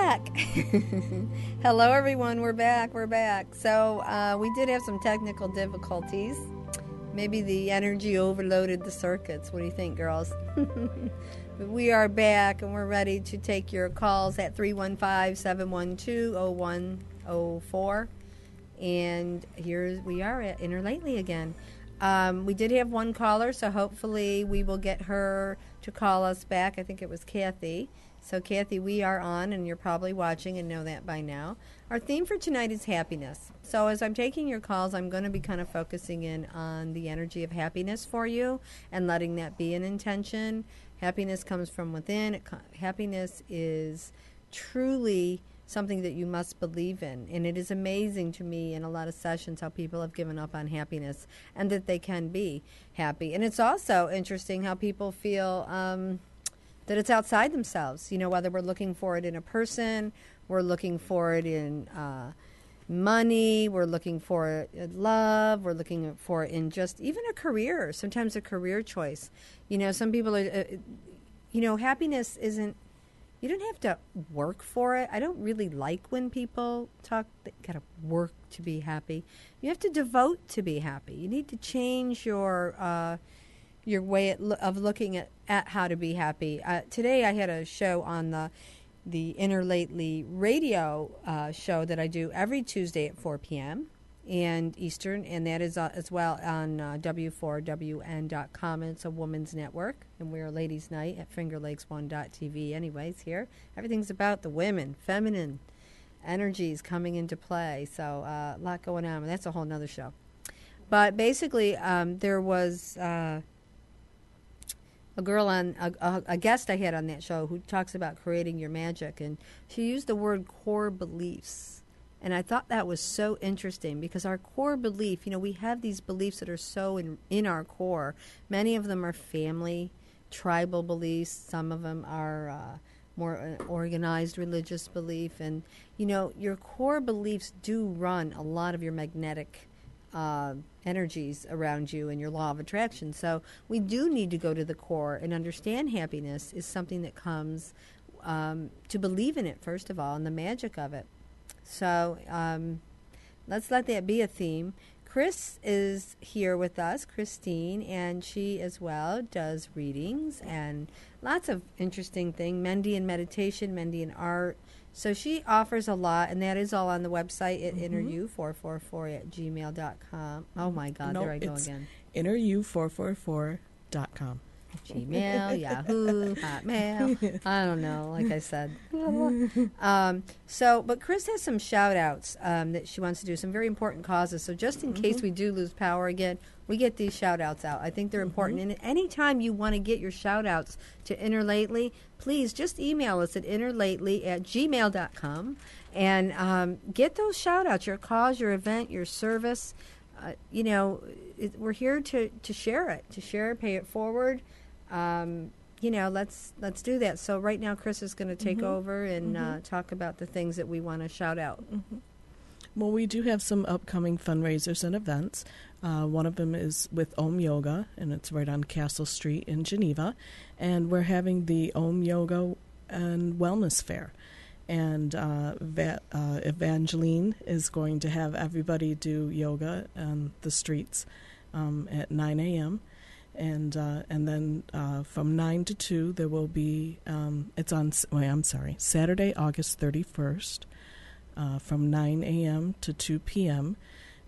back. Hello, everyone. We're back. So we did have some technical difficulties. Maybe the energy overloaded the circuits. What do you think, girls? But we are back, and we're ready to take your calls at 315-712-0104. And here we are at Inner Lately again. We did have one caller, so hopefully we will get her to call us back. I think it was Cathy. So, Cathy, we are on, and you're probably watching and know that by now. Our theme for tonight is happiness. So as I'm taking your calls, I'm going to be kind of focusing in on the energy of happiness for you and letting that be an intention. Happiness comes from within. Happiness is truly something that you must believe in. And it is amazing to me in a lot of sessions how people have given up on happiness and that they can be happy. And it's also interesting how people feel that it's outside themselves, you know, whether we're looking for it in a person, we're looking for it in money, we're looking for it in love, we're looking for it in just even a career, sometimes a career choice. You know, some people are, happiness isn't, you don't have to work for it. I don't really like when people talk, they got to work to be happy. You have to devote to be happy. You need to change your way of looking at how to be happy. Today I had a show on the Inner Lately radio show that I do every Tuesday at 4 p.m. and Eastern, and that is as well on W4WN.com. It's a woman's network, and we're Ladies' Night at FingerLakes1.tv. Anyways, here, everything's about the women, feminine energies coming into play, so a lot going on, and that's a whole nother show. But basically, there was a girl on a guest I had on that show who talks about creating your magic, and she used the word core beliefs, and I thought that was so interesting because our core belief, you know, we have these beliefs that are so in our core. Many of them are family, tribal beliefs. Some of them are more organized religious belief, and you know, your core beliefs do run a lot of your magnetic energies around you and your law of attraction. So we do need to go to the core and understand happiness is something that comes to believe in it, first of all, and the magic of it. So let's let that be a theme. Chris is here with us, Christine, and she as well does readings and lots of interesting things, Mendian meditation, Mendian art. So she offers a lot, and that is all on the website at inneryou444@gmail.com. Oh, my God, there I go again. inneryou444.com. Gmail, Yahoo, Hotmail. I don't know, like I said. But Chris has some shout-outs that she wants to do, some very important causes. So just in case we do lose power again, we get these shout-outs out. I think they're important. And anytime you want to get your shout-outs to Inner Lately, please just email us at innerlately@gmail.com and get those shout-outs, your cause, your event, your service. We're here to share it, pay it forward. Let's do that. So right now, Chris is going to take over and talk about the things that we want to shout out. Well, we do have some upcoming fundraisers and events. One of them is with Om Yoga, and it's right on Castle Street in Geneva. And we're having the Om Yoga and Wellness Fair. And Evangeline is going to have everybody do yoga on the streets at 9 a.m. And then from 9 to 2 there will be Saturday, August 31st, from 9 a.m. to 2 p.m.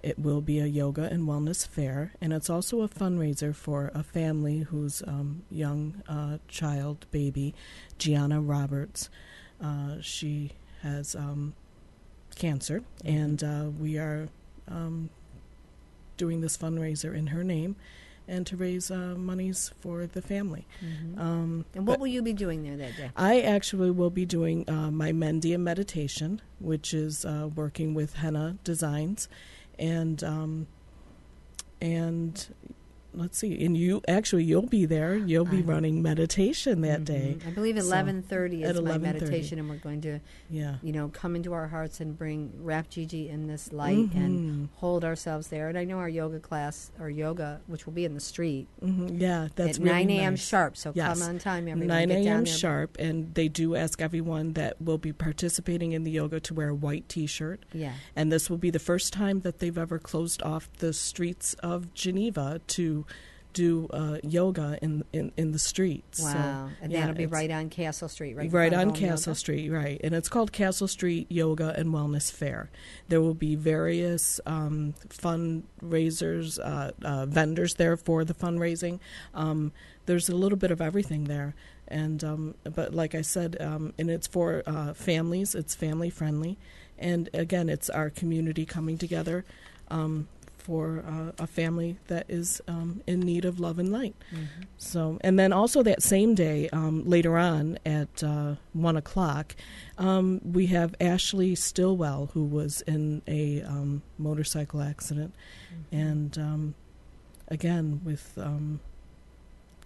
It will be a yoga and wellness fair, and it's also a fundraiser for a family whose young child, baby, Gianna Roberts. She has cancer, and we are doing this fundraiser in her name and to raise monies for the family. And what will you be doing there that day? I actually will be doing my Mendian meditation, which is working with henna designs, and let's see, and you'll be there. You'll be running meditation that day. I believe 11:30 is my 11:30. meditation, and we're going to, come into our hearts and wrap Gigi in this light and hold ourselves there. And I know our yoga class, which will be in the street, that's at really 9 a.m. nice. sharp. So come on time, everyone. 9 Get down a.m. there. sharp, and they do ask everyone that will be participating in the yoga to wear a white T-shirt. Yeah, and this will be the first time that they've ever closed off the streets of Geneva to do yoga in the streets. Wow. So, and that'll be right on Castle Street, right? Right on Home Castle Yoga? Street, right. And it's called Castle Street Yoga and Wellness Fair. There will be various fundraisers, vendors there for the fundraising. There's a little bit of everything there. And but like I said, and it's for families. It's family friendly. And again, it's our community coming together for a family that is in need of love and light. Mm-hmm. So, and then also that same day, later on at 1:00, we have Ashley Stillwell, who was in a motorcycle accident, and again with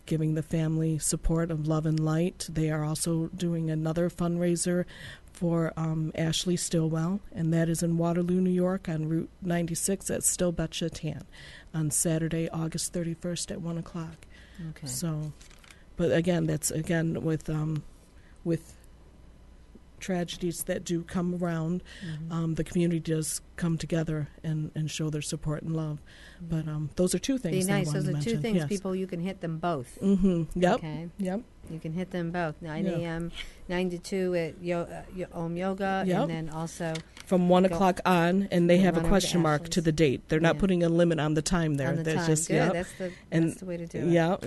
giving the family support of love and light. They are also doing another fundraiser for Ashley Stillwell, and that is in Waterloo, New York, on Route 96 at Still Betcha Tan, on Saturday, August 31st at 1:00. Okay. So, but again, that's again with tragedies that do come around, the community does come together and show their support and love. But those are two things. Be nice. I wanted Those to are mention. two things, Yes. people. You can hit them both. Yep. Okay. Yep. You can hit them both. 9 a.m., 9 to 2 at Om Yoga, Yep. and then also From 1:00 on, and they have a run over to question mark Ashley's. to the date. They're not Yeah. putting a limit on the time there. on the That's time. just Good. yep. That's And the way to do it. Yep.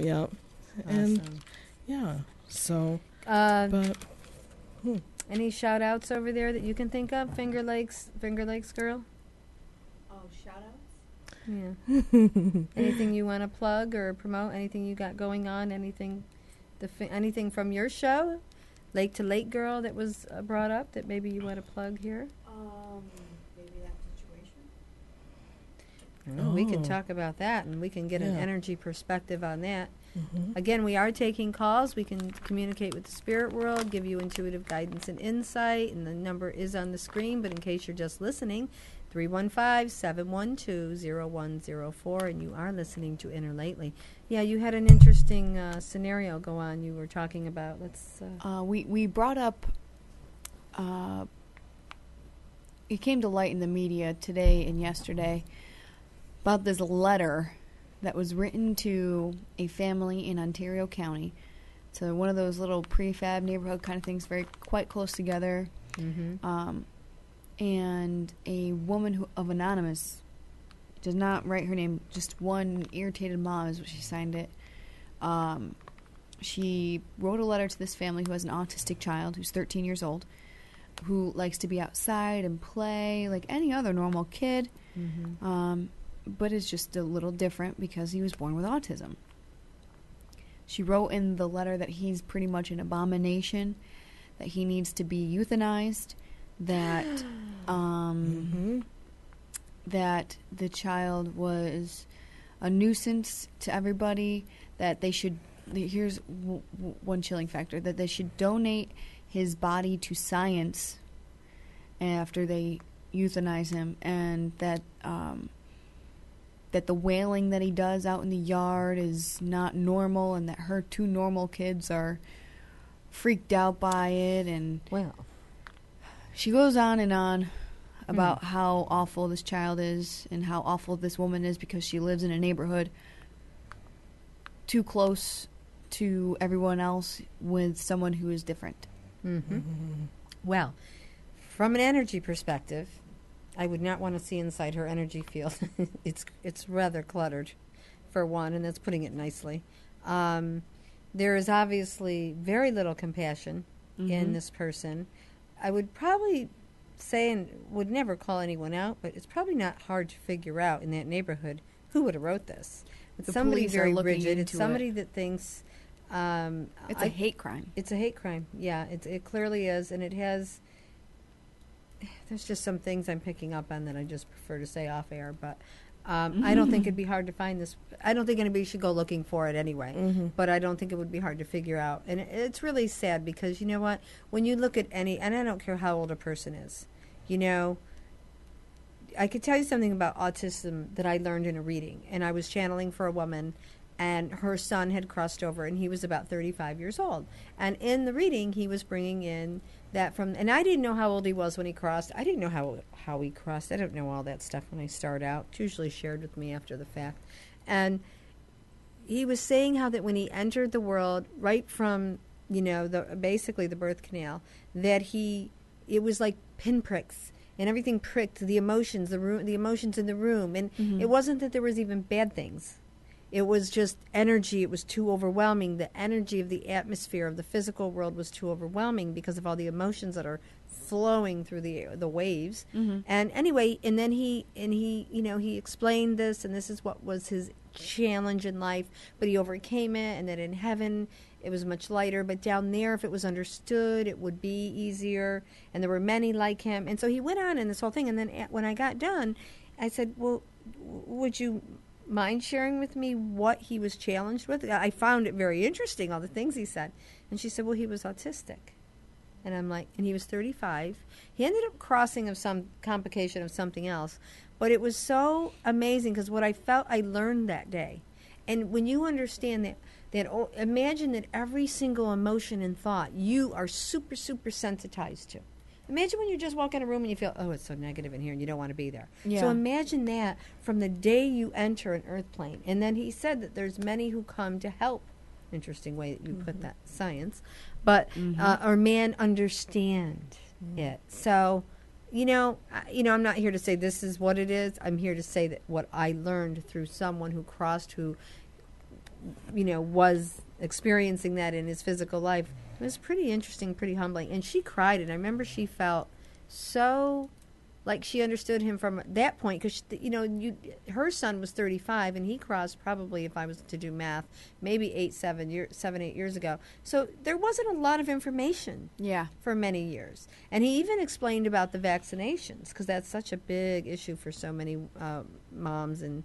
And Awesome. yeah. So, Uh, but any shout outs over there that you can think of? Finger Lakes girl? Oh, shout-outs? Yeah. Anything you want to plug or promote? Anything you got going on? Anything anything from your show? Lake to Lake Girl that was brought up that maybe you want to plug here? Maybe that situation. Oh, we can talk about that, and we can get an Yeah. energy perspective on that. Again, we are taking calls. We can communicate with the spirit world, give you intuitive guidance and insight, and the number is on the screen, but in case you're just listening, 315-712-0104, and you are listening to Inner Lately. Yeah, you had an interesting scenario go on you were talking about. Let's. We brought up, it came to light in the media today and yesterday about this letter that was written to a family in Ontario County. So one of those little prefab neighborhood kind of things, quite close together. And a woman of Anonymous does not write her name, just one irritated mom is what she signed it. She wrote a letter to this family who has an autistic child who's 13 years old, who likes to be outside and play like any other normal kid, but is just a little different because he was born with autism. She wrote in the letter that he's pretty much an abomination, that he needs to be euthanized, that that the child was a nuisance to everybody, that they should, here's one chilling factor, that they should donate his body to science after they euthanize him, and that that the wailing that he does out in the yard is not normal, and that her two normal kids are freaked out by it. And Well, she goes on and on about how awful this child is and how awful this woman is because she lives in a neighborhood too close to everyone else with someone who is different. well, from an energy perspective, I would not want to see inside her energy field. It's rather cluttered, for one, and that's putting it nicely. There is obviously very little compassion in this person. I would probably say, and would never call anyone out, but it's probably not hard to figure out in that neighborhood who would have wrote this. It's The somebody police are very looking rigid. It's into somebody it. that thinks It's a hate crime. it's a hate crime. Yeah, it clearly is, and it has. There's just some things I'm picking up on that I just prefer to say off air, but I don't think it'd be hard to find this. I don't think anybody should go looking for it anyway. But I don't think it would be hard to figure out. And it's really sad because you know what? When you look at any, and I don't care how old a person is, you know, I could tell you something about autism that I learned in a reading. And I was channeling for a woman, and her son had crossed over, and he was about 35 years old. And in the reading, he was bringing in that from, and I didn't know how old he was when he crossed. I didn't know how he crossed. I don't know all that stuff when I start out. It's usually shared with me after the fact. And he was saying how that when he entered the world, right from, you know, basically the birth canal, that it was like pinpricks. And everything pricked, the emotions, the emotions in the room. And it wasn't that there was even bad things. It was just energy. It was too overwhelming. The energy of the atmosphere of the physical world was too overwhelming because of all the emotions that are flowing through the waves. And anyway, and then he you know, he explained this, and this is what was his challenge in life, but he overcame it, and that in heaven it was much lighter, but down there, if it was understood, it would be easier, and there were many like him. And so he went on in this whole thing, and then when I got done, I said, well, would you mind sharing with me what he was challenged with? I found it very interesting, all the things he said. And she said, well, he was autistic. And I'm like, and he was 35. He ended up crossing of some complication of something else. But it was so amazing because what I felt I learned that day. And when you understand that imagine that every single emotion and thought you are super, super sensitized to. Imagine when you just walk in a room and you feel, oh, it's so negative in here and you don't want to be there. Yeah. So imagine that from the day you enter an earth plane. And then he said that there's many who come to help. Interesting way that you put that, science. But, or man understand it. So, you know, I'm not here to say this is what it is. I'm here to say that what I learned through someone who crossed, who, you know, was experiencing that in his physical life. It was pretty interesting, pretty humbling. And she cried, and I remember she felt so like she understood him from that point because, you know, her son was 35, and he crossed probably, if I was to do math, maybe 7, 8 years ago. So there wasn't a lot of information for many years. And he even explained about the vaccinations because that's such a big issue for so many moms and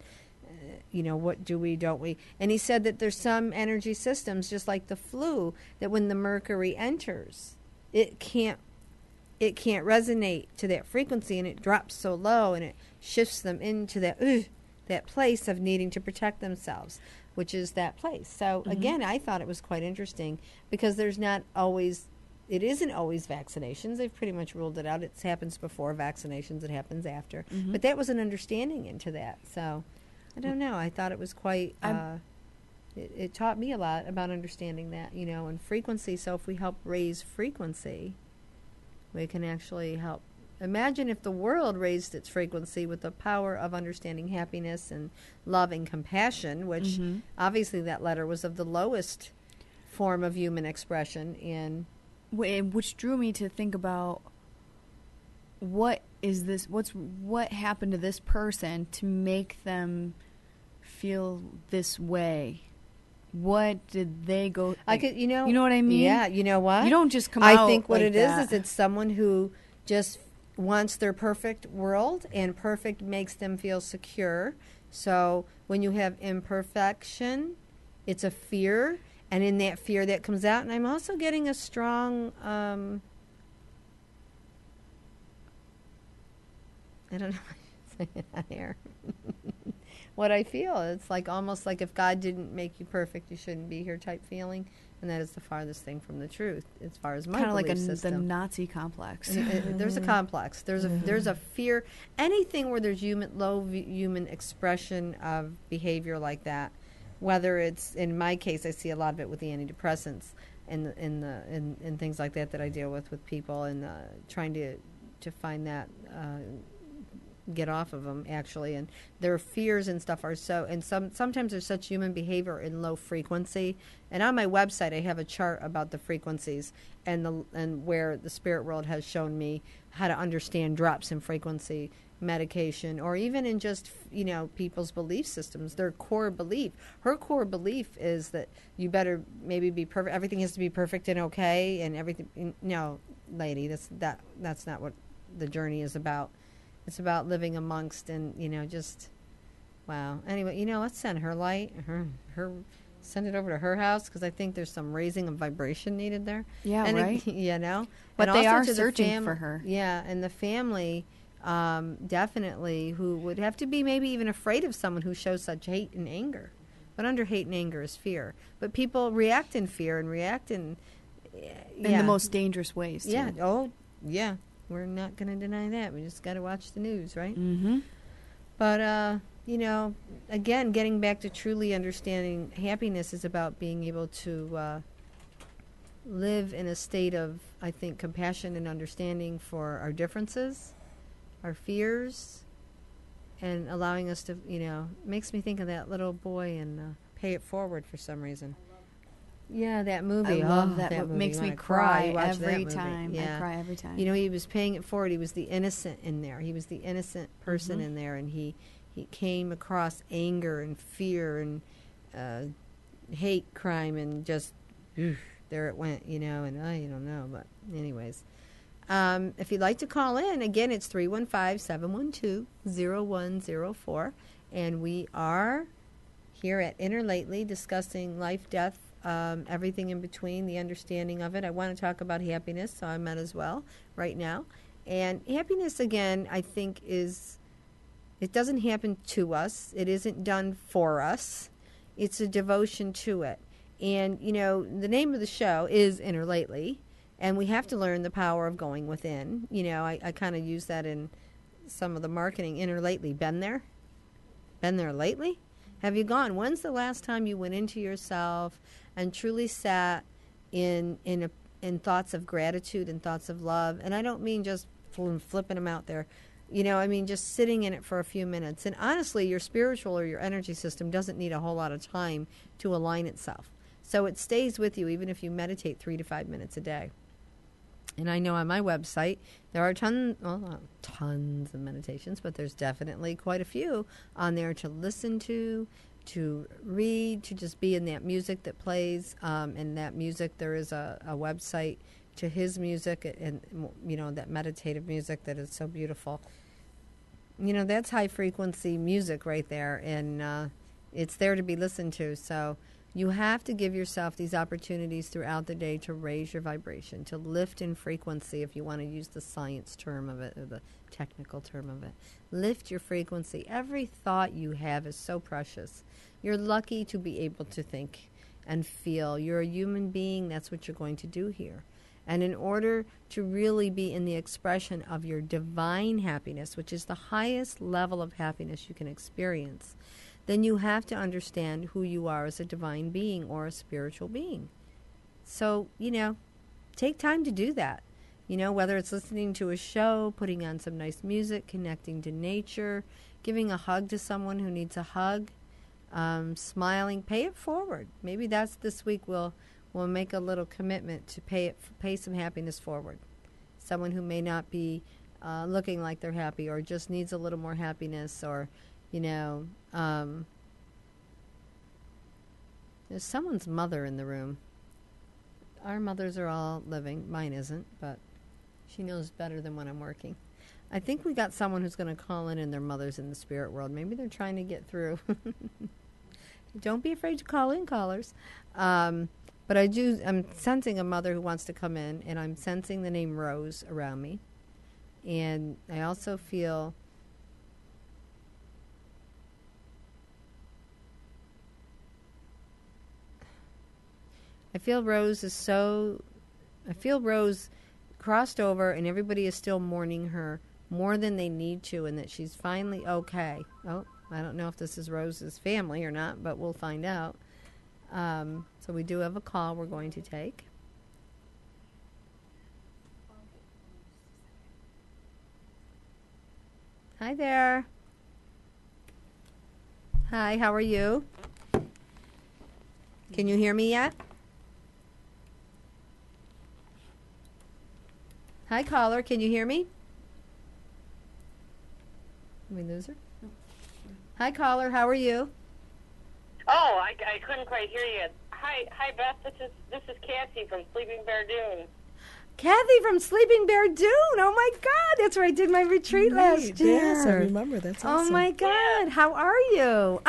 you know, what do we, don't we? And he said that there's some energy systems, just like the flu, that when the mercury enters, it can't resonate to that frequency, and it drops so low, and it shifts them into that place of needing to protect themselves, which is that place. So again, I thought it was quite interesting because it isn't always vaccinations. They've pretty much ruled it out. It happens before vaccinations. It happens after. But that was an understanding into that. So I don't know. I thought it was quite, it taught me a lot about understanding that, you know, and frequency. So if we help raise frequency, we can actually help. Imagine if the world raised its frequency with the power of understanding happiness and love and compassion, which obviously that letter was of the lowest form of human expression. Which drew me to think about what happened to this person to make them feel this way. What did they go? Like, you know what I mean? Yeah, you know what? You don't just come out. I think what like it is it's someone who just wants their perfect world, and perfect makes them feel secure. So when you have imperfection, it's a fear, and in that fear that comes out. And I'm also getting a strong, I don't know how to say it on air. What I feel, it's like almost like if God didn't make you perfect, you shouldn't be here type feeling, and that is the farthest thing from the truth as far as my belief system. Kind of like the Nazi complex. There's a complex. There's a fear. Anything where there's low human expression of behavior like that, whether it's, in my case, I see a lot of it with the antidepressants and things like that I deal with people, and trying to find that. Get off of them, actually, and their fears and stuff are so, and sometimes there's such human behavior in low frequency. And on my website I have a chart about the frequencies and where the spirit world has shown me how to understand drops in frequency, medication, or even in just, you know, people's belief systems, their core belief. Her core belief is that you better maybe be perfect, everything has to be perfect and okay, and everything. No, lady, that's not what the journey is about. It's about living amongst, and, you know, just Wow. Anyway, let's send her light, send it over to her house, because I think there's some raising of vibration needed there. Yeah, and right. and But they also are to the searching for her. Yeah, and the family, definitely, who would have to be maybe even afraid of someone who shows such hate and anger. But under hate and anger is fear. But people react in fear and react in the most dangerous ways, too. Yeah. Oh, yeah. We're not going to deny that. We just got to watch the news, right? Mm-hmm. But, again, getting back to truly understanding happiness is about being able to live in a state of, I think, compassion and understanding for our differences, our fears, and allowing us to, makes me think of that little boy in Pay It Forward for some reason. Yeah, that movie. I love that. Movie. Makes me cry every time. Yeah. I cry every time. He was paying it forward. He was the innocent in there. He was the innocent person in there, and he came across anger and fear and hate crime, and just there it went, and I don't know. But anyways, if you'd like to call in, again, it's 315-712-0104, and we are here at Inner Lately discussing life, death, everything in between, the understanding of it. I want to talk about happiness, so I might as well right now. And happiness, again, I think it doesn't happen to us. It isn't done for us. It's a devotion to it. And, the name of the show is Inner Lately, and we have to learn the power of going within. I kind of use that in some of the marketing. Inner Lately. Been there? Been there lately? Have you gone? When's the last time you went into yourself and truly sat in thoughts of gratitude and thoughts of love? And I don't mean just flipping them out there. I mean just sitting in it for a few minutes. And honestly, your spiritual or your energy system doesn't need a whole lot of time to align itself. So it stays with you even if you meditate 3 to 5 minutes a day. And I know on my website there are tons of meditations, but there's definitely quite a few on there to listen to read, to just be in that music that plays. And that music, there is a website to his music, and that meditative music that is so beautiful. That's high frequency music right there, and it's there to be listened to. So you have to give yourself these opportunities throughout the day to raise your vibration, to lift in frequency, if you want to use the science term of it or the technical term of it. Lift your frequency. Every thought you have is so precious. You're lucky to be able to think and feel. You're a human being. That's what you're going to do here. And in order to really be in the expression of your divine happiness, which is the highest level of happiness you can experience, then you have to understand who you are as a divine being or a spiritual being. So, take time to do that. Whether it's listening to a show, putting on some nice music, connecting to nature, giving a hug to someone who needs a hug, smiling, pay it forward. Maybe that's this week we'll make a little commitment to pay some happiness forward. Someone who may not be looking like they're happy or just needs a little more happiness, or there's someone's mother in the room. Our mothers are all living. Mine isn't, but she knows better than when I'm working. I think we got someone who's going to call in their mother's in the spirit world. Maybe they're trying to get through. Don't be afraid to call in, callers. But I'm sensing a mother who wants to come in, and I'm sensing the name Rose around me. And I also feel Rose crossed over, and everybody is still mourning her more than they need to, and that she's finally okay. Oh, I don't know if this is Rose's family or not, but we'll find out. So we do have a call we're going to take. Hi there. Hi, how are you? Can you hear me yet? Hi, caller. Can you hear me? Did we lose her? No. Hi, caller. How are you? Oh, I couldn't quite hear you. Hi, Beth. This is Cathy from Sleeping Bear Dunes. Cathy from Sleeping Bear Dune. Oh my God, that's where I did my retreat last year. Yes, I remember. That's awesome. Oh my God, how are you? Oh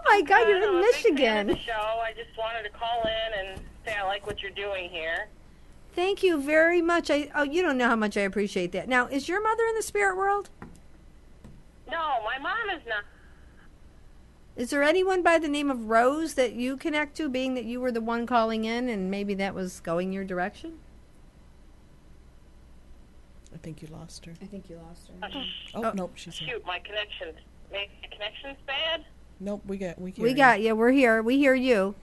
my God, you're in I'm a big fan Michigan. of the show. I just wanted to call in and say I like what you're doing here. Thank you very much. You don't know how much I appreciate that. Now, is your mother in the spirit world? No, my mom is not. Is there anyone by the name of Rose that you connect to, being that you were the one calling in and maybe that was going your direction? I think you lost her. I think you lost her. Oh, nope, she's here. Shoot, my connection's bad. Nope, we got you. We're here. We hear you.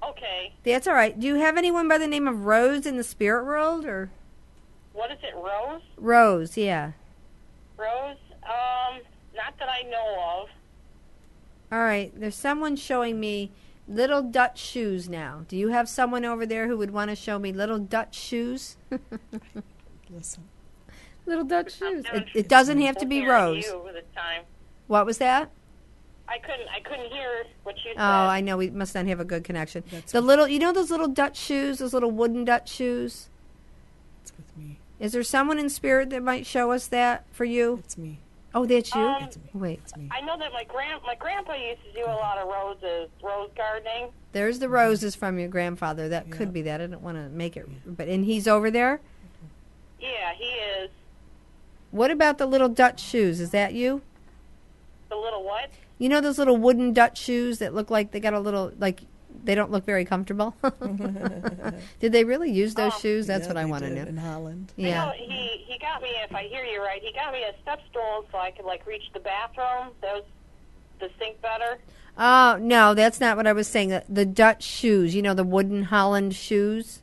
Okay. That's all right. Do you have anyone by the name of Rose in the spirit world, or? What is it, Rose? Rose, yeah. Rose? Not that I know of. All right. There's someone showing me little Dutch shoes now. Do you have someone over there who would want to show me little Dutch shoes? Listen. Little Dutch shoes. I'm It doesn't have to be hearing Rose. You this time. What was that? I couldn't hear what you said. Oh, I know. We must not have a good connection. That's The little, you know those little Dutch shoes, those little wooden Dutch shoes? It's with me. Is there someone in spirit that might show us that for you? It's me. Oh, that's you? It's me. Wait. It's me. I know that my grandpa used to do a lot of rose gardening. There's the roses from your grandfather. That could be that. I don't want to make it. And he's over there? Yeah, he is. What about the little Dutch shoes? Is that you? The little what? You know those little wooden Dutch shoes that look like they got a little, like, they don't look very comfortable? Did they really use those shoes? That's what I want to know. In Holland. Yeah. I know he got me, if I hear you right, he got me a step stool so I could, like, reach the bathroom. That was the sink better. Oh, no, that's not what I was saying. The Dutch shoes, you know, the wooden Holland shoes?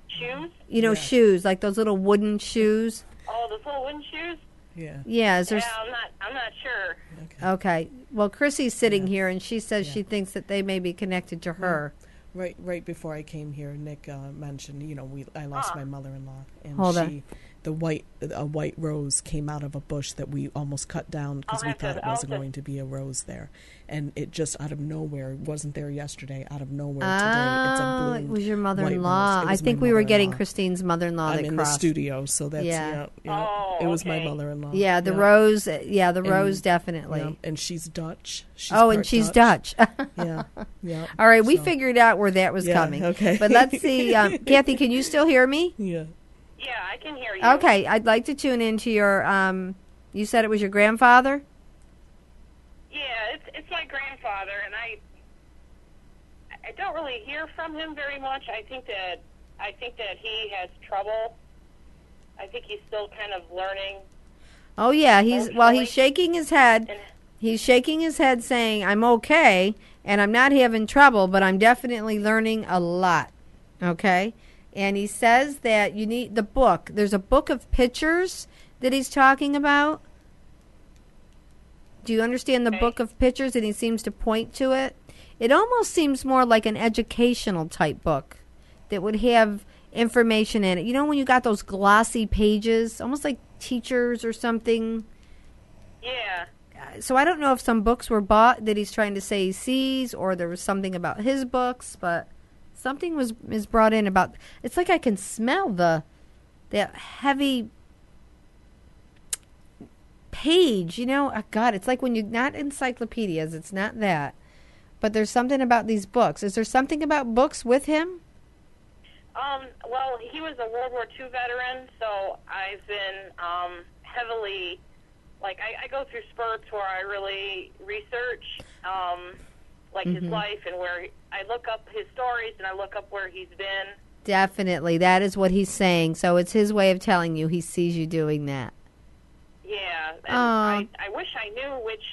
Shoes? You know, shoes, like those little wooden shoes. Oh, those little wooden shoes? Yeah. Yeah, is there... Yeah, I'm not sure. Okay. Well, Chrissy's sitting here, and she says she thinks that they may be connected to her. Right before I came here, Nick mentioned, I lost my mother-in-law, and Hold on. a white rose came out of a bush that we almost cut down because we thought it wasn't going to be a rose there, and it just out of nowhere wasn't there yesterday. Out of nowhere today, it's a blue. It was your white mother-in-law. rose. It I was think my we were getting mother-in-law. Christine's mother-in-law I'm that in crossed. the studio, so that's Oh, it was my okay. mother-in-law. Yeah, the rose. Yeah, the rose definitely. Yeah, and she's Dutch. She's and part she's Dutch. Yeah. All right, we So- figured out where that was coming. Okay. But let's see. Cathy, can you still hear me? Yeah. Yeah, I can hear you. Okay, I'd like to tune into your. You said it was your grandfather. Yeah, it's my grandfather, and I don't really hear from him very much. I think that he has trouble. I think he's still kind of learning. Oh yeah, he's Emotionally. shaking his head. And He's shaking his head, saying, "I'm okay, and I'm not having trouble, but I'm definitely learning a lot." Okay. And he says that you need the book. There's a book of pictures that he's talking about. Do you understand the Okay. book of pictures? And he seems to point to it. It almost seems more like an educational type book that would have information in it. You know when you got those glossy pages, almost like teachers or something. yeah, So I don't know if some books were bought that he's trying to say he sees, or there was something about his books, but something is brought in about. It's like I can smell that heavy page. God, it's like when you not encyclopedias. It's not that, but there's something about these books. Is there something about books with him? well, he was a World War II veteran, so I've been heavily, like, I go through spurts where I really research, his life, and where I look up his stories and I look up where he's been. Definitely. That is what he's saying. So it's his way of telling you he sees you doing that. Yeah, and I wish I knew which.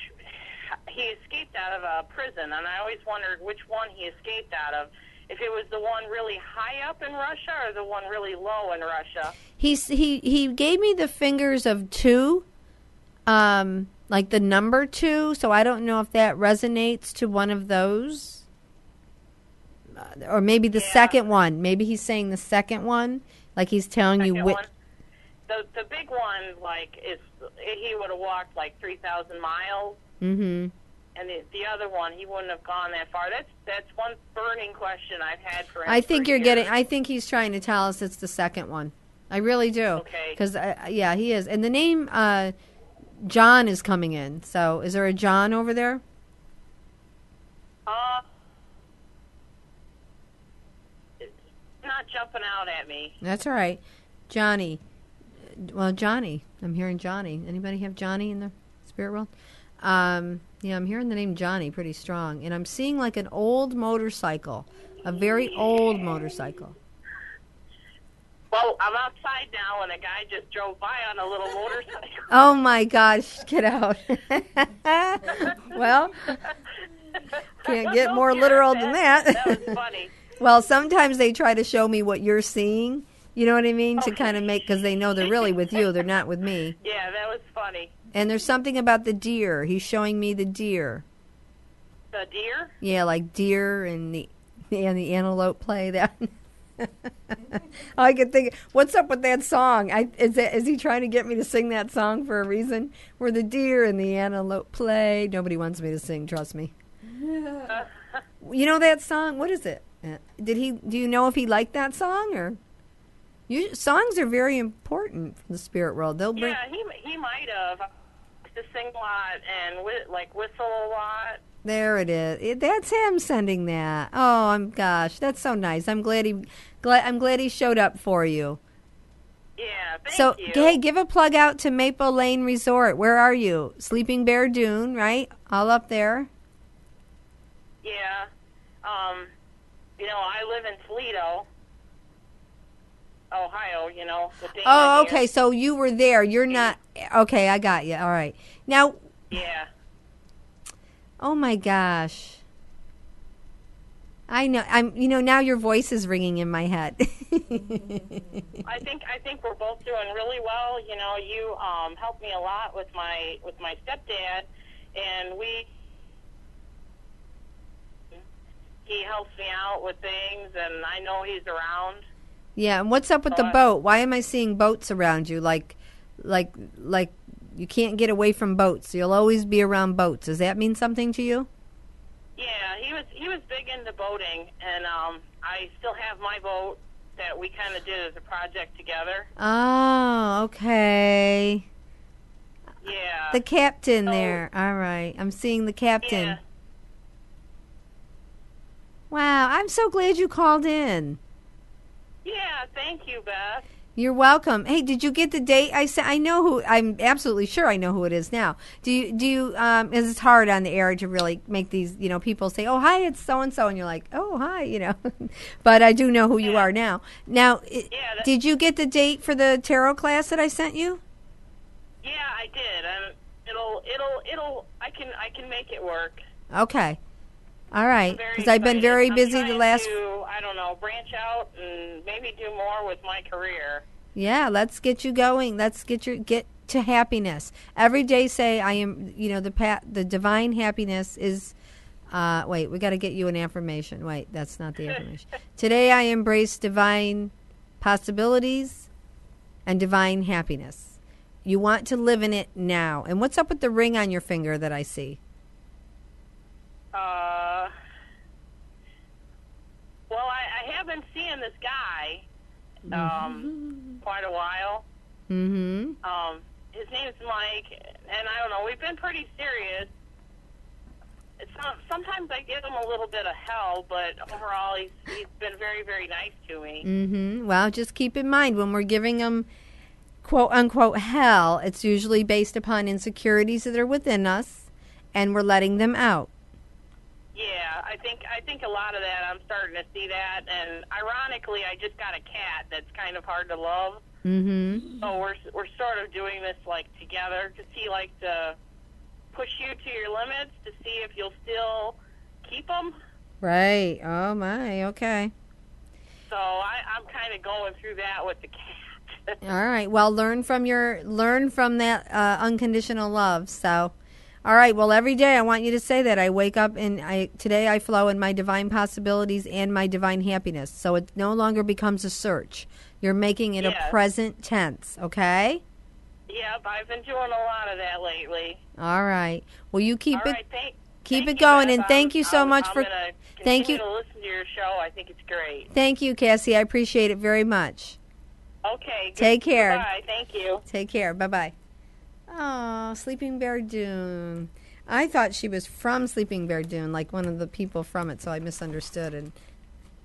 He escaped out of a prison, and I always wondered which one he escaped out of. If it was the one really high up in Russia or the one really low in Russia. He gave me the fingers of 2, like the number 2. So I don't know if that resonates to one of those, or maybe the second one. Maybe he's saying the second one, like he's telling you which. The big one, like, is he would have walked like 3,000 miles. Mm-hmm. and the other one, he wouldn't have gone that far. That's one burning question I've had for him. I think for you're years. getting. I think he's trying to tell us it's the second one. I really do. Okay. Because yeah, he is. And the name John is coming in. So is there a John over there? It's not jumping out at me. That's all right. Johnny. Well, Johnny. I'm hearing Johnny. Anybody have Johnny in the spirit world? Yeah, I'm hearing the name Johnny pretty strong. And I'm seeing like an old motorcycle. A very old motorcycle. Well, I'm outside now, and a guy just drove by on a little motorcycle. Oh, my gosh. Get out. Well, can't get more literal than that. That was funny. Well, sometimes they try to show me what you're seeing. You know what I mean? To kind of make, because they know they're really with you. They're not with me. Yeah, that was funny. And there's something about the deer. He's showing me the deer. The deer? Yeah, like deer and the antelope play that. I could think, what's up with that song? Is he trying to get me to sing that song for a reason? Where the deer and the antelope play. Nobody wants me to sing, trust me. You know that song? What is it? Do you know if he liked that song or? Songs are very important from the spirit world. They'll bring. Yeah, he might have to sing a lot and whistle a lot. There it is. That's him sending that. Oh, gosh, that's so nice. I'm glad he showed up for you. Yeah, thank you. So, hey, give a plug out to Maple Lane Resort. Where are you? Sleeping Bear Dune, right? All up there. Yeah. I live in Toledo, Ohio, the Dana Oh, here. okay. So you were there. You're not. Okay, I got you. All right. Now. Yeah. Oh my gosh. I know. Now your voice is ringing in my head. I think we're both doing really well. You helped me a lot with my stepdad, and he helps me out with things, and I know he's around. Yeah, and what's up with the boat? Why am I seeing boats around you? Like you can't get away from boats. You'll always be around boats. Does that mean something to you? Yeah, he was big into boating, and I still have my boat that we kind of did as a project together. Oh, okay. Yeah. The captain there. All right. I'm seeing the captain. Yeah. Wow, I'm so glad you called in. Yeah, thank you, Beth. You're welcome. Hey, did you get the date? I'm absolutely sure I know who it is now. Do you is it's hard on the air to really make these, people say, "Oh, hi, it's so and so," and you're like, "Oh, hi," But I do know who you are now. Now, did you get the date for the tarot class that I sent you? Yeah, I did. And I can make it work. Okay. All right, because I've been very busy the last. I don't know, branch out and maybe do more with my career. Yeah, let's get you going. Let's get to happiness. Every day say, I am, the divine happiness is, wait, we got to get you an affirmation. Wait, that's not the affirmation. Today I embrace divine possibilities and divine happiness. You want to live in it now. And what's up with the ring on your finger that I see? Well, I have been seeing this guy quite a while. Mm-hmm. His name's Mike, and I don't know, we've been pretty serious. Sometimes I give him a little bit of hell, but overall he's been very, very nice to me. Mm-hmm. Well, just keep in mind, when we're giving him quote-unquote hell, it's usually based upon insecurities that are within us, and we're letting them out. Yeah, I think a lot of that, I'm starting to see that, and ironically, I just got a cat that's kind of hard to love. Mm-hmm. So we're sort of doing this together because he likes to push you to your limits to see if you'll still keep them. Right. Oh my. Okay. So I'm kind of going through that with the cat. All right. Well, learn from that unconditional love. So. All right. Well, every day I want you to say that I wake up and today I flow in my divine possibilities and my divine happiness. So it no longer becomes a search. You're making it a present tense. Okay. Yep, I've been doing a lot of that lately. All right. Well, you keep Keep Thank it you, going, Beth. and thank you so much I'm for. gonna Thank you. continue to listen to your show. I think it's great. Thank you, Cassie. I appreciate it very much. Okay. Take care. Bye. Thank you. Take care. Bye-bye. Oh, Sleeping Bear Dune. I thought she was from Sleeping Bear Dune, like one of the people from it, so I misunderstood, and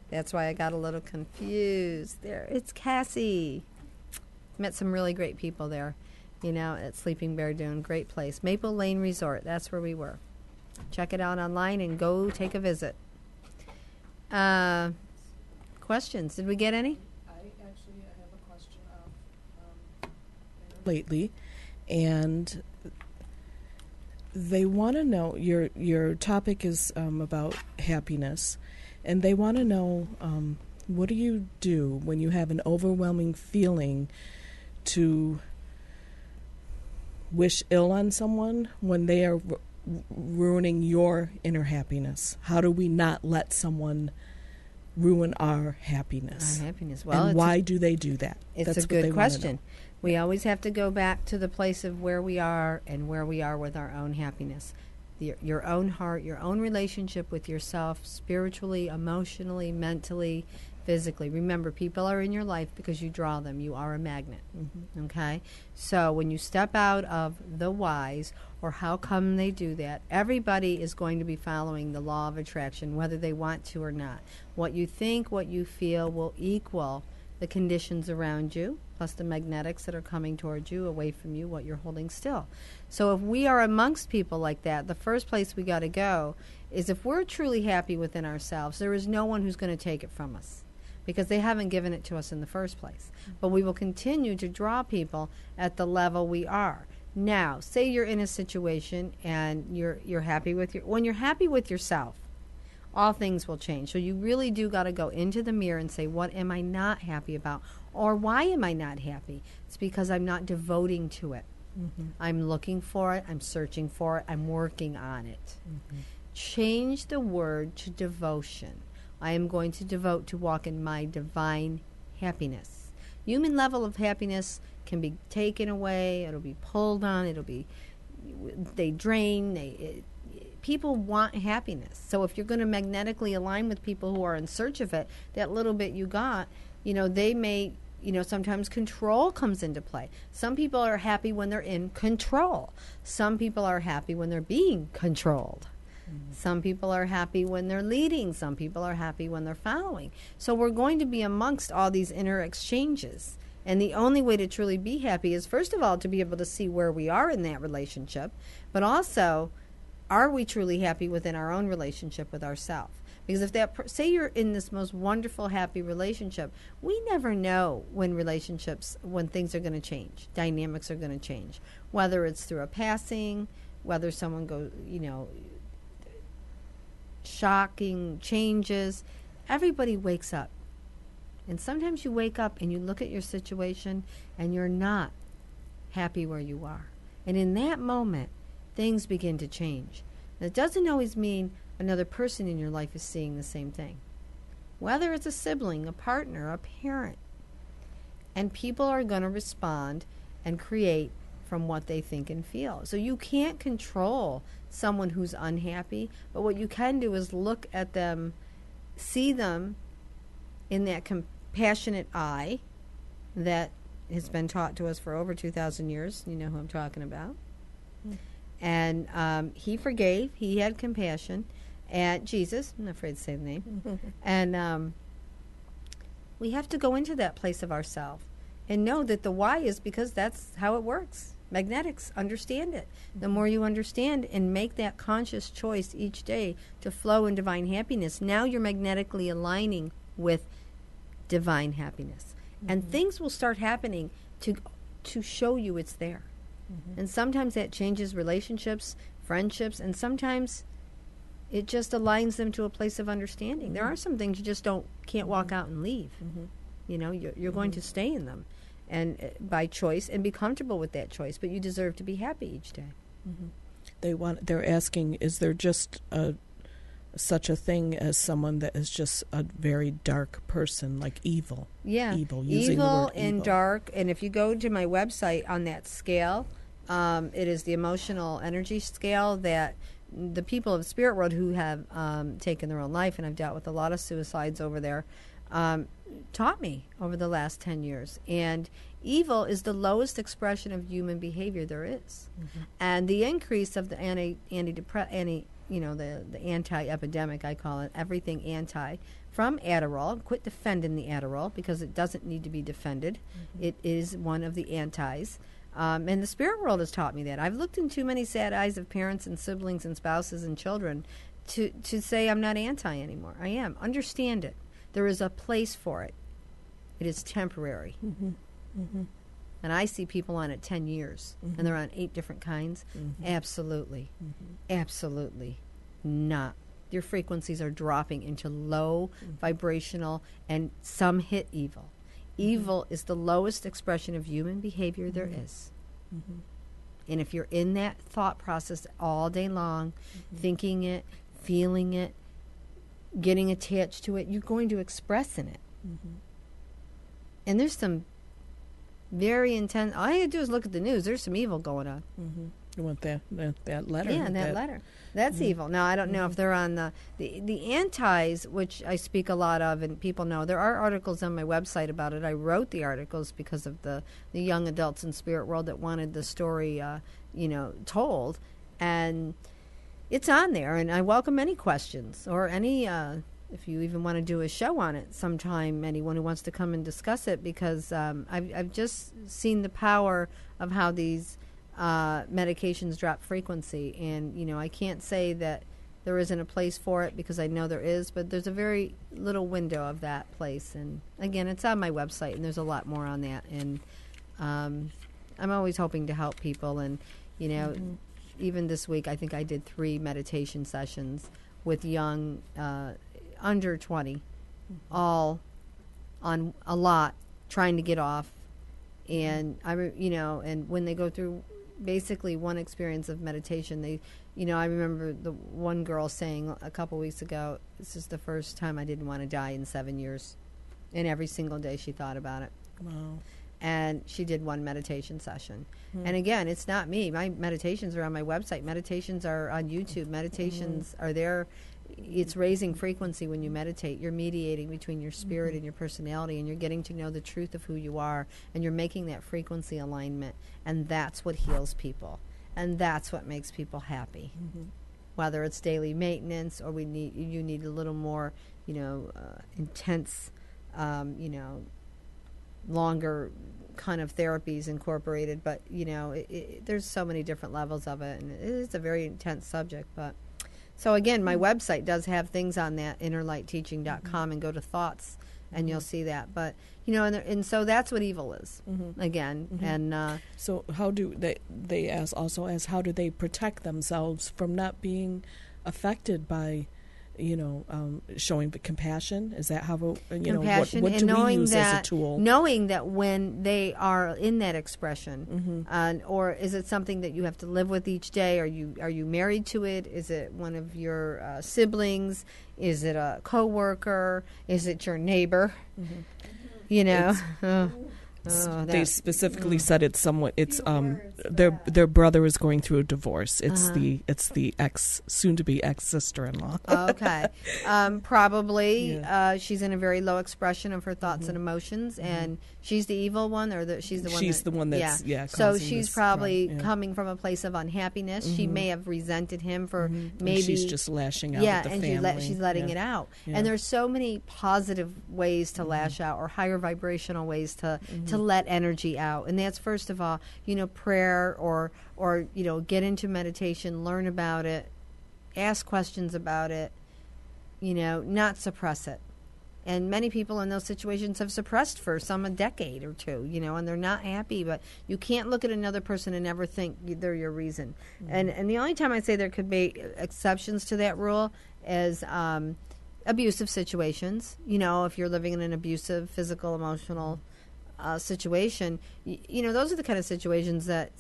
that's why I got a little confused. There, it's Cassie. Met some really great people there, at Sleeping Bear Dune. Great place. Maple Lane Resort. That's where we were. Check it out online and go take a visit. Questions? Did we get any? I have a question lately, and they want to know, your topic is about happiness, and they want to know, what do you do when you have an overwhelming feeling to wish ill on someone when they are ruining your inner happiness? How do we not let someone ruin our happiness? Our happiness. Well, and why do they do that? It's That's a what good they wanna question. know. We always have to go back to the place of where we are and where we are with our own happiness. Your own heart, your own relationship with yourself, spiritually, emotionally, mentally, physically. Remember, people are in your life because you draw them. You are a magnet. Mm-hmm. Okay? So when you step out of the whys, or how come they do that, everybody is going to be following the law of attraction, whether they want to or not. What you think, what you feel will equal the conditions around you, plus the magnetics that are coming towards you, away from you, what you're holding still. So if we are amongst people like that, the first place we got to go is if we're truly happy within ourselves, there is no one who's going to take it from us, because they haven't given it to us in the first place. But we will continue to draw people at the level we are. Now, say you're in a situation and you're happy with when you're happy with yourself, all things will change. So you really do got to go into the mirror and say, what am I not happy about? Or why am I not happy? It's because I'm not devoting to it. Mm-hmm. I'm looking for it. I'm searching for it. I'm working on it. Mm-hmm. Change the word to devotion. I am going to devote to walk in my divine happiness. Human level of happiness can be taken away. It'll be pulled on. They drain. People want happiness. So if you're going to magnetically align with people who are in search of it, that little bit you got, they may, sometimes control comes into play. Some people are happy when they're in control. Some people are happy when they're being controlled. Mm-hmm. Some people are happy when they're leading. Some people are happy when they're following. So we're going to be amongst all these inner exchanges. And the only way to truly be happy is, first of all, to be able to see where we are in that relationship, but also, are we truly happy within our own relationship with ourselves? Because if say you're in this most wonderful, happy relationship, we never know when things are going to change, dynamics are going to change, whether it's through a passing, whether someone goes, shocking changes. Everybody wakes up. And sometimes you wake up and you look at your situation and you're not happy where you are. And in that moment, things begin to change. Now, it doesn't always mean another person in your life is seeing the same thing. Whether it's a sibling, a partner, a parent. And people are going to respond and create from what they think and feel. So you can't control someone who's unhappy, but what you can do is look at them, see them in that compassionate eye that has been taught to us for over 2,000 years. You know who I'm talking about. Mm. And he forgave. He had compassion. And Jesus, I'm not afraid to say the name. And we have to go into that place of ourself and know that the why is because that's how it works. Magnetics, understand it. The more you understand and make that conscious choice each day to flow in divine happiness, now you're magnetically aligning with divine happiness. Mm-hmm. And things will start happening to show you it's there. Mm-hmm. And sometimes that changes relationships, friendships, and sometimes it just aligns them to a place of understanding. Mm-hmm. There are some things you just can't walk out and leave. Mm-hmm. You're going to stay in them, and by choice, and be comfortable with that choice. But you deserve to be happy each day. Mm-hmm. They're asking, is there just such a thing as someone that is just a very dark person, like evil? Yeah, evil. Using the word and evil. Dark. And if you go to my website on that scale, it is the emotional energy scale that the people of the spirit world who have taken their own life, and I've dealt with a lot of suicides over there, taught me over the last 10 years. And evil is the lowest expression of human behavior there is. And the increase of the the anti-epidemic, I call it, everything anti, from Adderall. Quit defending the Adderall, because it doesn't need to be defended. It is one of the antis. And the spirit world has taught me that. I've looked in too many sad eyes of parents and siblings and spouses and children to say I'm not anti anymore. I am. Understand it. There is a place for it. It is temporary. And I see people on it 10 years, and they're on 8 different kinds. Absolutely. Absolutely not. Your frequencies are dropping into low vibrational, and some hit evil. Evil is the lowest expression of human behavior there is. And if you're in that thought process all day long, thinking it, feeling it, getting attached to it, you're going to express in it. And there's some very intense. All you have to do is look at the news. There's some evil going on. You want that letter? Yeah, that letter. That's evil. Now, I don't know if they're on the antis, which I speak a lot of, and people know. There are articles on my website about it. I wrote the articles because of the young adults in spirit world that wanted the story, told, and it's on there. And I welcome any questions or any. If you even want to do a show on it sometime, anyone who wants to come and discuss it, because I've just seen the power of how these medications drop frequency. And, I can't say that there isn't a place for it, because I know there is, but there's a very little window of that place. And, again, it's on my website, and there's a lot more on that. And I'm always hoping to help people. And, even this week, I think I did 3 meditation sessions with young under 20, all on a lot, trying to get off. And and when they go through basically one experience of meditation, they, I remember the one girl saying a couple weeks ago, this is the first time I didn't want to die in 7 years. And every single day she thought about it. Wow. And she did one meditation session. And again, it's not me. My meditations are on my website. Meditations are on YouTube. Meditations are there. It's raising frequency when you meditate. You're mediating between your spirit and your personality, and you're getting to know the truth of who you are, and you're making that frequency alignment. And that's what heals people. And that's what makes people happy. Whether it's daily maintenance, or you need a little more, intense, longer kind of therapies incorporated. But, there's so many different levels of it, and it is a very intense subject. But so, again, my website does have things on that, innerlightteaching.com, and go to thoughts, and you'll see that. But, and so that's what evil is, again. And so how do they ask, how do they protect themselves from not being affected by, showing compassion? Is that how, compassion, what do we use as a tool? Knowing that when they are in that expression, or is it something that you have to live with each day? Are you married to it? Is it one of your siblings? Is it a coworker? Is it your neighbor? They specifically said it's somewhat. It's their brother is going through a divorce. It's the soon to be ex sister-in-law. Okay, probably she's in a very low expression of her thoughts and emotions, and she's the evil one, or she's the one. She's the one that's So she's probably coming from a place of unhappiness. She may have resented him for maybe and she's just lashing out at the family. And she's letting it out. And there's so many positive ways to lash out, or higher vibrational ways to let energy out. And that's, first of all, prayer, or get into meditation, learn about it, ask questions about it, not suppress it. And many people in those situations have suppressed for a decade or two, and they're not happy. But you can't look at another person and ever think they're your reason. And the only time I say there could be exceptions to that rule is abusive situations. If you're living in an abusive, physical, emotional situation, those are the kind of situations that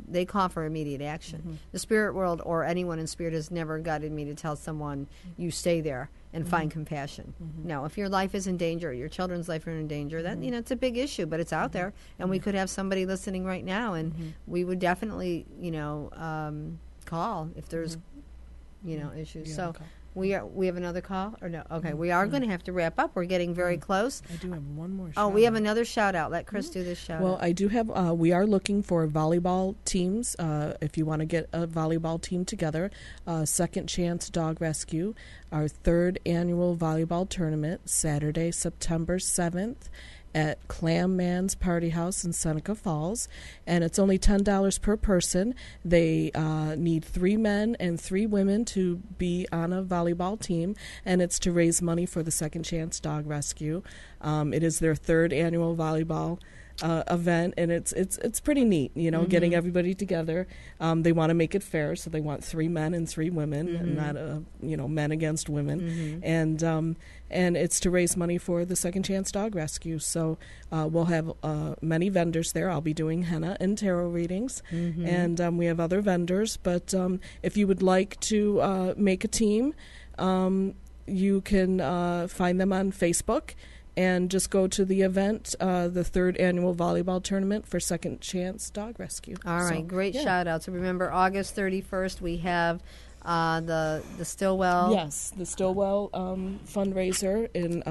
they call for immediate action. The spirit world, or anyone in spirit, has never guided me to tell someone, you stay there and find compassion. No, if your life is in danger, or your children's life are in danger, that it's a big issue, but it's out there, and we could have somebody listening right now, and we would definitely call if there's issues. Yeah, So okay. we have another call or no? Okay, we are going to have to wrap up. We're getting very close. I do have one more. Oh, we have another shout out. Let Chris do this shout Well, out. I do have. We are looking for volleyball teams. If you want to get a volleyball team together, Second Chance Dog Rescue, our 3rd annual volleyball tournament, Saturday, September 7th. At Clam Man's Party House in Seneca Falls, and it's only $10 per person. They need 3 men and 3 women to be on a volleyball team, and it's to raise money for the Second Chance Dog Rescue. It is their 3rd annual volleyball event, and it's pretty neat, getting everybody together. They want to make it fair, so they want 3 men and 3 women, and not men against women, and it's to raise money for the Second Chance Dog Rescue. So we'll have many vendors there. I'll be doing henna and tarot readings, and we have other vendors. But if you would like to make a team, you can find them on Facebook. And just go to the event, the 3rd annual volleyball tournament for Second Chance Dog Rescue. All right, great shout out. So remember, August 31st, we have the Stillwell. Yes, the Stillwell fundraiser in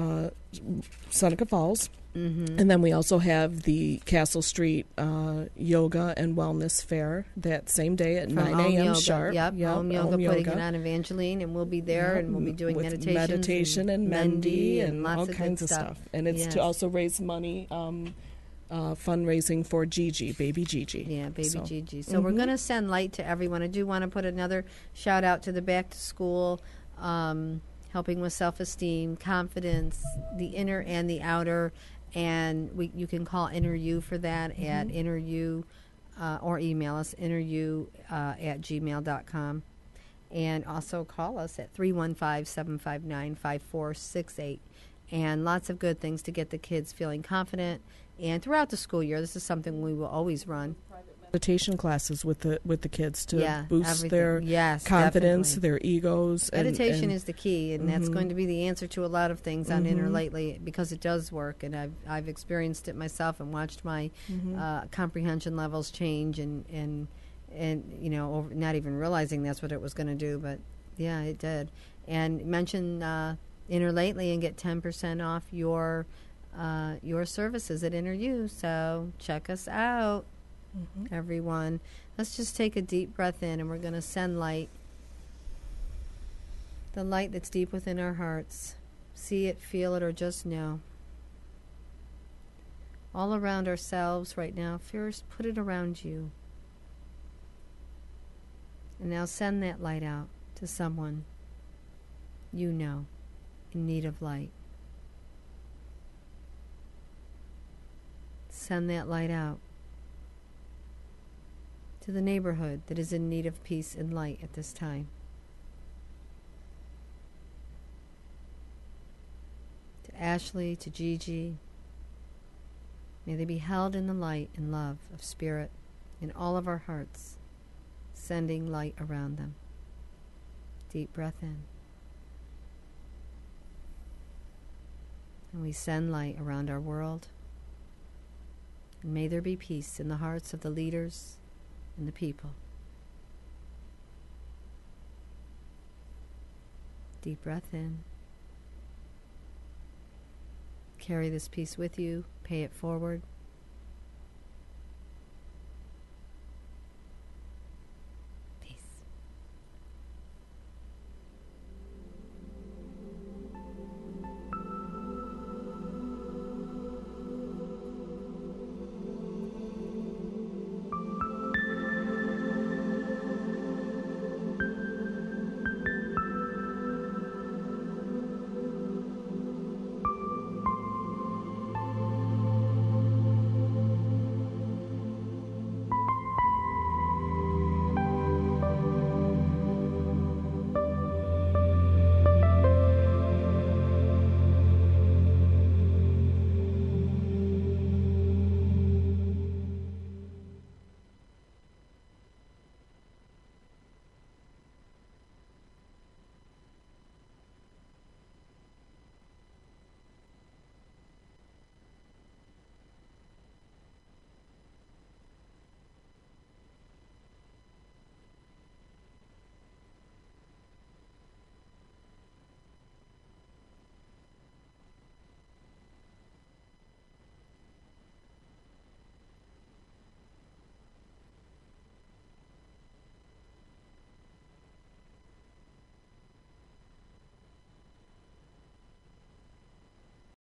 Seneca Falls. And then we also have the Castle Street Yoga and Wellness Fair that same day at 9 a.m. sharp. Yep, Home Yoga putting it on Evangeline, and we'll be there, and we'll be doing with meditation and Mendy and lots all of kinds good of stuff. And it's to also raise money, fundraising for Gigi, baby Gigi. Yeah, baby Gigi. So we're going to send light to everyone. I do want to put another shout out to the back to school, helping with self-esteem, confidence, the inner and the outer. And you can call Inner You for that at inneryou, or email us inneryou@gmail.com. And also call us at 315-759-5468. And lots of good things to get the kids feeling confident. And throughout the school year, this is something we will always run. Meditation classes with the kids to boost everything. their confidence, Definitely. their egos. Meditation is the key, and that's going to be the answer to a lot of things on Inner lately, because it does work, and I've experienced it myself and watched my comprehension levels change, and not even realizing that's what it was going to do, but yeah, it did. And mention Inner lately and get 10% off your services at Inner You. So check us out. Everyone, let's just take a deep breath in, and we're going to send light, the light that's deep within our hearts. See it, feel it, or just know. All around ourselves right now. First, put it around you. And now send that light out to someone you know in need of light. Send that light out to the neighborhood that is in need of peace and light at this time. To Ashley, to Gigi, may they be held in the light and love of Spirit in all of our hearts, sending light around them. Deep breath in. And we send light around our world. And may there be peace in the hearts of the leaders and the people. Deep breath in. Carry this peace with you. Pay it forward.